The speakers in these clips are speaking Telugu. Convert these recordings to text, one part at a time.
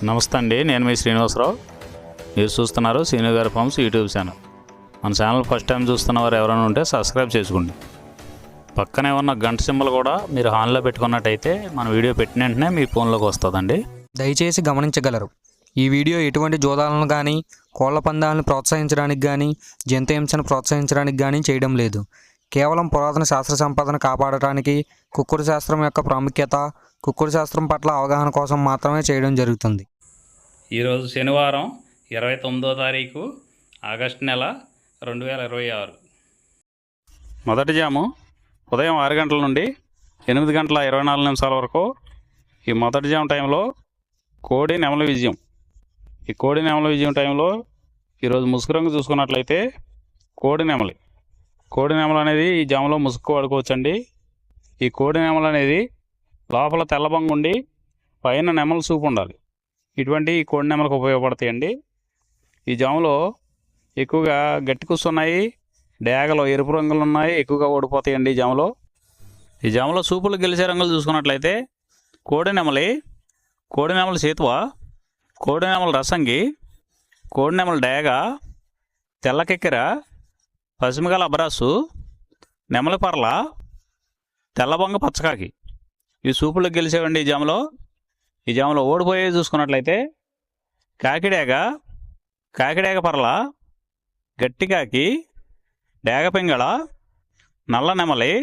నమస్తే అండి, నేను మీ శ్రీనివాసరావు. మీరు చూస్తున్నారు శ్రీను గారి ఫార్మ్స్ యూట్యూబ్ ఛానల్. మన ఛానల్ ఫస్ట్ టైం చూస్తున్న వారు ఎవరైనా ఉంటే సబ్స్క్రైబ్ చేసుకోండి. పక్కనే ఉన్న గంట సింబల్ కూడా మీరు ఆన్లో పెట్టుకున్నట్టయితే మన వీడియో పెట్టిన వెంటనే మీ ఫోన్లోకి వస్తుందండి. దయచేసి గమనించగలరు, ఈ వీడియో ఎటువంటి జోదాలను కానీ కోళ్ల పందాలను ప్రోత్సహించడానికి కానీ జంతు హింసను ప్రోత్సహించడానికి కానీ చేయడం లేదు. కేవలం పురాతన శాస్త్ర సంపదను కాపాడటానికి, కుక్కుడు శాస్త్రం యొక్క ప్రాముఖ్యత, కుక్కుడు శాస్త్రం పట్ల అవగాహన కోసం మాత్రమే చేయడం జరుగుతుంది. ఈరోజు శనివారం 29వ తారీఖు ఆగస్టు నెల 2026. మొదటి జాము ఉదయం 6 గంటల నుండి 8 గంటల 24 నిమిషాల వరకు. ఈ మొదటి జాము టైంలో కోడి నెమలి విజయం. ఈ కోడి నెమలి విజయం టైంలో ఈరోజు ముసుగు రంగు చూసుకున్నట్లయితే కోడి నెమలి అనేది ఈ జాములో ముసుగు వాడుకోవచ్చండి. ఈ కోడి నెమలి అనేది లోపల తెల్లబంగు ఉండి పైన నెమలి సూపు ఉండాలి. ఇటువంటి ఈ కోడి నెమలకు ఉపయోగపడతాయండి. ఈ జాములో ఎక్కువగా గట్టి కూస్తున్నాయి, డేగలు ఎరుపు రంగులు ఉన్నాయి, ఎక్కువగా ఓడిపోతాయండి ఈ జాములో సూపులు గెలిచే రంగులు చూసుకున్నట్లయితే కోడి నెమలి సేతువ, కోడి నెమలి రసంగి, కోడి నెమలి డేగ, తెల్లకెక్కెర, పసిమిగల అబ్రాసు, నెమలి పర్ల, తెల్లబొంగ పచ్చకాకి. ఈ సూపులకు గెలిచేవండి ఈ జాములో ఓడిపోయేవి చూసుకున్నట్లయితే కాకిడేగ పర్ల, గట్టికాకి, డేగ పింగళ, నల్ల నెమలి,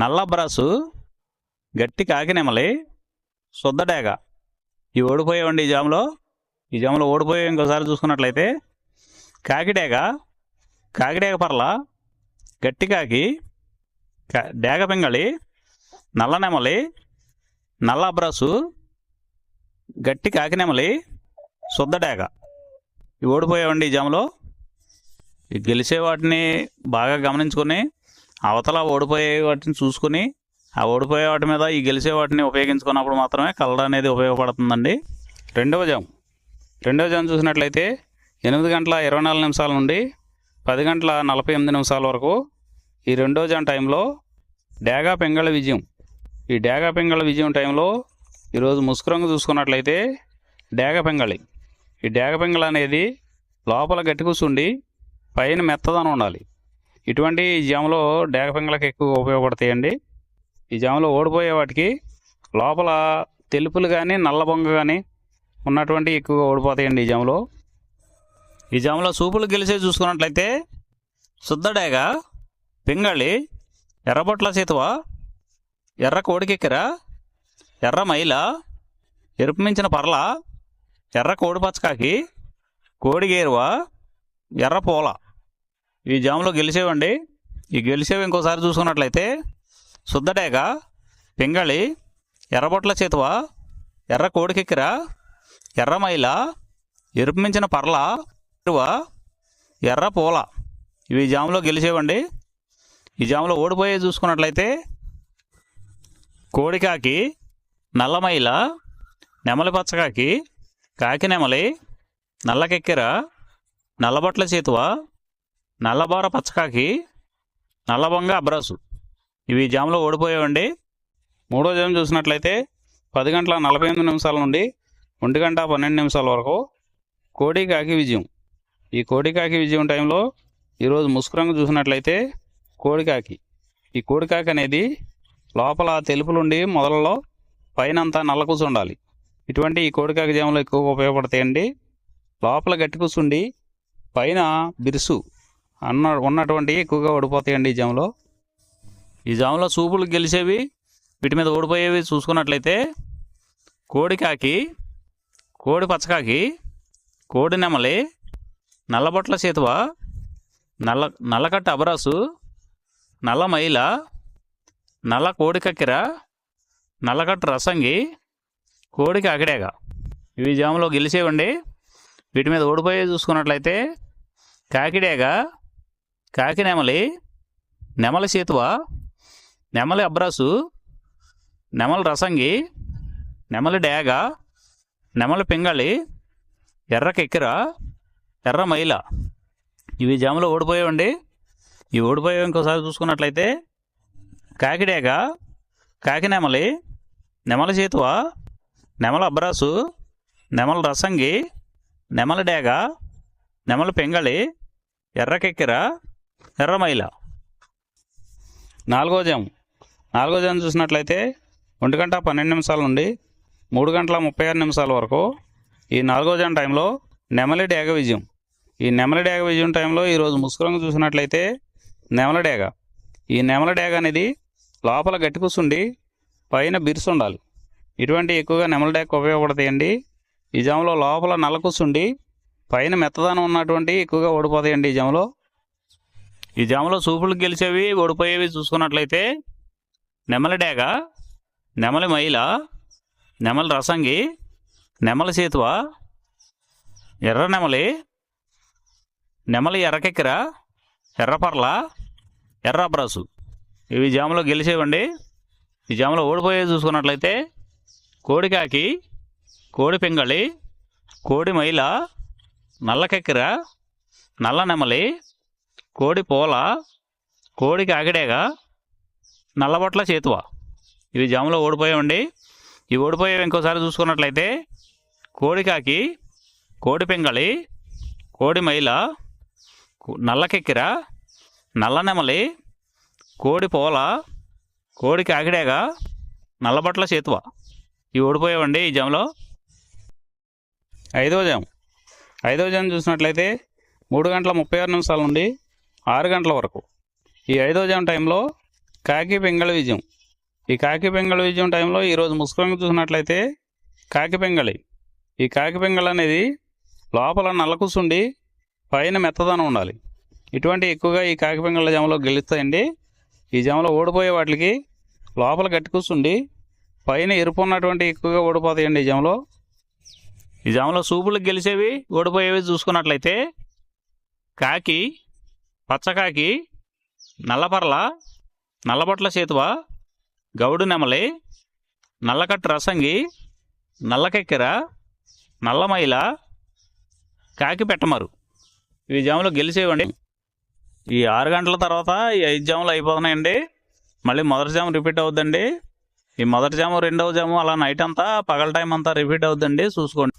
నల్ల అబ్రాసు, గట్టి కాకి నెమలి, శుద్ధ డేగ. ఇవి ఓడిపోయేవండి ఈ జాములో ఓడిపోయే ఇంకోసారి చూసుకున్నట్లయితే కాకిడేగ పర్ల, గట్టి కాకి, డేగ పింగళి, నల్ల నెమలి, నల్ల అబ్రాసు, గట్టి కాకి నెమలి, శుద్ధ డేగ. ఇవి ఓడిపోయావండి ఈ జాములో. ఈ గెలిచే వాటిని బాగా గమనించుకొని అవతల ఓడిపోయే వాటిని చూసుకుని ఆ ఓడిపోయే వాటి మీద ఈ గెలిచే వాటిని ఉపయోగించుకున్నప్పుడు మాత్రమే కలర్ అనేది ఉపయోగపడుతుందండి. రెండవ జాము చూసినట్లయితే 8 గంటల 24 నిమిషాల నుండి 10 గంటల 48 నిమిషాల వరకు. ఈ రెండో జాము టైంలో డేగ పింగళ విజయం. ఈ డేగ పింగళ విజయం టైంలో ఈరోజు ముసుగు రంగు చూసుకున్నట్లయితే డేగ పింగళి. ఈ డేగ పింగళ అనేది లోపల గట్టి కూర్చుండి పైన మెత్తదనం ఉండాలి. ఇటువంటి ఈ జాములో డేగ పింగళకి ఎక్కువగా ఉపయోగపడతాయండి. ఈ జాములో ఓడిపోయే వాటికి లోపల తెలుపులు కానీ నల్ల బొంగ కానీ ఉన్నటువంటి ఎక్కువగా ఓడిపోతాయండి ఈ జాములో సూపులు గెలిచే చూసుకున్నట్లయితే శుద్ధ డేగ, పింగళి, ఎర్రబొట్ల సేతువ, ఎర్ర కోడికెక్కెర, ఎర్ర మైల, ఎరుపు మించిన పర్ల, ఎర్ర కోడి పచ్చకాకి, కోడి గేరువ, ఎర్ర పూల. ఈ జాములో గెలిచేవండి. ఈ గెలిచేవి ఇంకోసారి చూసుకున్నట్లయితే శుద్ధ డేగ, పింగళి, ఎర్రబొట్ల చేతువ, ఎర్ర కోడికెక్కెర, ఎర్ర మైల, ఎరుపు మించిన పర్ల, ఎర్ర పూల. ఇవి జాములో గెలిచేవండి. ఈ జాములో ఓడిపోయే చూసుకున్నట్లయితే కోడికాకి, నల్లమైల, నెమలి పచ్చకాకి, కాకి నెమలి, నల్లకెక్కెర, నల్లబొట్ల చేతువ, నల్లబోర పచ్చకాకి, నల్లబొంగ అబ్రాసు. ఇవి జాములో ఓడిపోయేవండి. మూడో జాము చూసినట్లయితే 10 గంటల 48 నిమిషాల నుండి 1 గంట 12 నిమిషాల వరకు కోడికాకి విజయం. ఈ కోడికాకి విజయం టైంలో ఈరోజు ముసుగు రంగు చూసినట్లయితే కోడికాకి. ఈ కోడికాకి అనేది లోపల తెలుపులుండి మొదలలో పైన అంతా నల్ల కూసు ఉండాలి. ఇటువంటి ఈ కోడికాకి జాములు ఎక్కువగా ఉపయోగపడతాయండి. లోపల గట్టి కూసుండి పైన బిరుసు ఉన్నటువంటి ఎక్కువగా ఓడిపోతాయండి ఈ జాములో సూపులు గెలిచేవి, వీటి మీద ఓడిపోయేవి చూసుకున్నట్లయితే కోడికాకి, కోడి పచ్చకాకి, కోడి నెమలి, నల్లబొట్ల సేతువ, నల్లకట్ట అబరాసు, నల్ల మైల, నల్ల కోడికెక్కెర, నల్లకట్ట రసంగి, కోడి కాకిడేగ. ఇవి జాములో గెలిచేవండి. వీటి మీద ఓడిపోయే చూసుకున్నట్లయితే కాకిడేగ, కాకి నెమలి, నెమలి సేతువ, నెమలి అబ్రాసు, నెమలి రసంగి, నెమలి డేగ, నెమలి పింగళి, ఎర్రకెక్కెర, ఎర్ర మైల. ఇవి జాములో ఓడిపోయేవండి. ఈ ఓడిపోయేవి ఇంకోసారి చూసుకున్నట్లయితే కాకిడేగ, కాకి నెమలి, నెమలి చేతువ, నెమల అబ్రాసు, నెమలి రసంగి, నెమలి డేగ, నెమలి పెంగళి, ఎర్రకెక్కెర, ఎర్రమైల. 4వ జాము చూసినట్లయితే 1 గంట 12 నిమిషాల నుండి 3 గంటల 36 నిమిషాల వరకు ఈ 4వ జాము టైంలో నెమలి డేగ విజయం. ఈ నెమలి డేగ విజయం టైంలో ఈరోజు ముసుగురంగు చూసినట్లయితే నెమలి డేగ. ఈ నెమలి డేగ అనేది లోపల గట్టి కూర్చుండి పైన బిరుసు ఉండాలి. ఇటువంటి ఎక్కువగా నెమలి డేగ ఉపయోగపడతాయండి. ఈ జాములో లోపల నల్ల కూర్చుండి పైన మెత్తదనం ఉన్నటువంటి ఎక్కువగా ఓడిపోతాయండి. ఈ జాములో సూపులు గెలిచేవి ఓడిపోయేవి చూసుకున్నట్లయితే నెమలి డేగ, నెమలి మైల, నెమలి రసంగి, నెమలి సేతువ, ఎర్ర నెమలి, నెమలి ఎర్రకెక్కెర, ఎర్రపర్ల, ఎర్ర అబ్రాసు. ఇవి జాములో గెలిచేవండి. ఈ జాములో ఓడిపోయేవి చూసుకున్నట్లయితే కోడికాకి, కోడి పెంగళి, కోడి మైల, నల్లకెక్కెర, నల్ల నెమలి, కోడి పోల, కోడి కాకిడేగ, నల్లబొట్ల చేతువ. ఇవి జాములో ఓడిపోయామండి. ఈ ఓడిపోయేవి ఇంకోసారి చూసుకున్నట్లయితే కోడికాకి, కోడి పెంగళి, కోడి మైల, నల్లకెక్కెర, నల్ల నెమలి, కోడి పోల, కోడి కాకిడేగ, నల్లబొట్ల చేతువ. ఇవి ఓడిపోయావండి ఈ జాములో. 5వ జాము చూసినట్లయితే 3 గంటల 36 నిమిషాల నుండి 6 గంటల వరకు ఈ 5వ జాము టైంలో కాకి పెంగళి విజయం. ఈ కాకి పెంగళి విజయం టైంలో ఈరోజు ముసుగురంగు చూసినట్లయితే కాకి పెంగళి. ఈ కాకి పెంగళి అనేది లోపల నల్ల కూసుండి పైన మెత్తదనం ఉండాలి. ఇటువంటి ఎక్కువగా ఈ కాకి పెంగళ జాములో గెలుస్తాయండి. ఈ జాములో ఓడిపోయే వాటికి లోపల గట్టి కూర్చుండి పైన ఎరుపు ఉన్నటువంటి ఎక్కువగా ఓడిపోతాయండి. ఈ జాములో సూపులకు గెలిచేవి ఓడిపోయేవి చూసుకున్నట్లయితే కాకి, పచ్చకాకి, నల్లపర్ల, నల్లబొట్ల చేతువ, గౌడు నెమలి, నల్లకట్టు రసంగి, నల్లకెక్కెర, నల్లమైల, కాకి పెట్టమరు. ఈ జాములో గెలిచేవండి. ఈ 6 గంటల తర్వాత ఈ 5 జాములు అయిపోతున్నాయండి. మళ్ళీ మొదటి జాము రిపీట్ అవుద్దండి. ఈ మొదటి జాము, 2వ జాము అలా నైట్ అంతా పగల టైం అంతా రిపీట్ అవుద్దండి. చూసుకోండి.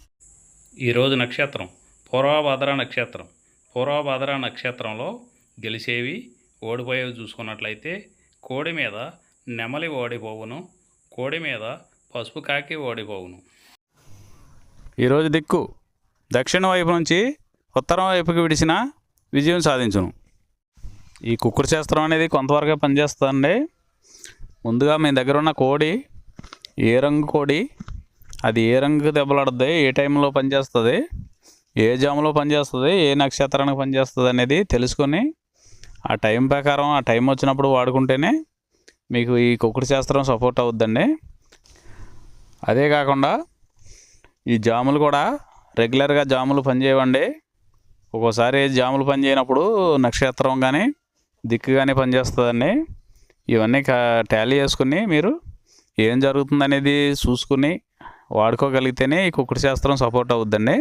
ఈరోజు నక్షత్రం పూర్వభాద్ర నక్షత్రం. పూర్వభాద్ర నక్షత్రంలో గెలిచేవి ఓడిపోయేవి చూసుకున్నట్లయితే కోడి మీద నెమలి ఓడిపోవును, కోడి మీద పసుపు కాకి ఓడిపోవును. ఈరోజు దిక్కు దక్షిణ వైపు నుంచి ఉత్తరం వైపుకి విడిచిన విజయం సాధించును. ఈ కుక్కుడు శాస్త్రం అనేది కొంతవరకే పనిచేస్తుందండి. ముందుగా మీ దగ్గర ఉన్న కోడి ఏ రంగు కోడి, అది ఏ రంగు దెబ్బలాడుతుంది, ఏ టైంలో పనిచేస్తుంది, ఏ జాములో పనిచేస్తుంది, ఏ నక్షత్రానికి పనిచేస్తుంది అనేది తెలుసుకొని ఆ టైం ప్రకారం ఆ టైం వచ్చినప్పుడు వాడుకుంటేనే మీకు ఈ కుక్కుడు శాస్త్రం సపోర్ట్ అవుద్దండి. అదే కాకుండా ఈ జాములు కూడా రెగ్యులర్గా జాములు పనిచేయవండి. ఒక్కోసారి జాములు పనిచేయనప్పుడు నక్షత్రం కానీ దిక్కు కానీ పనిచేస్తుందండి. ఇవన్నీ టాలీ చేసుకుని మీరు ఏం జరుగుతుందనేది చూసుకుని వాడుకోగలిగితేనే ఈ కుక్కుడు శాస్త్రం సపోర్ట్ అవుద్దండి.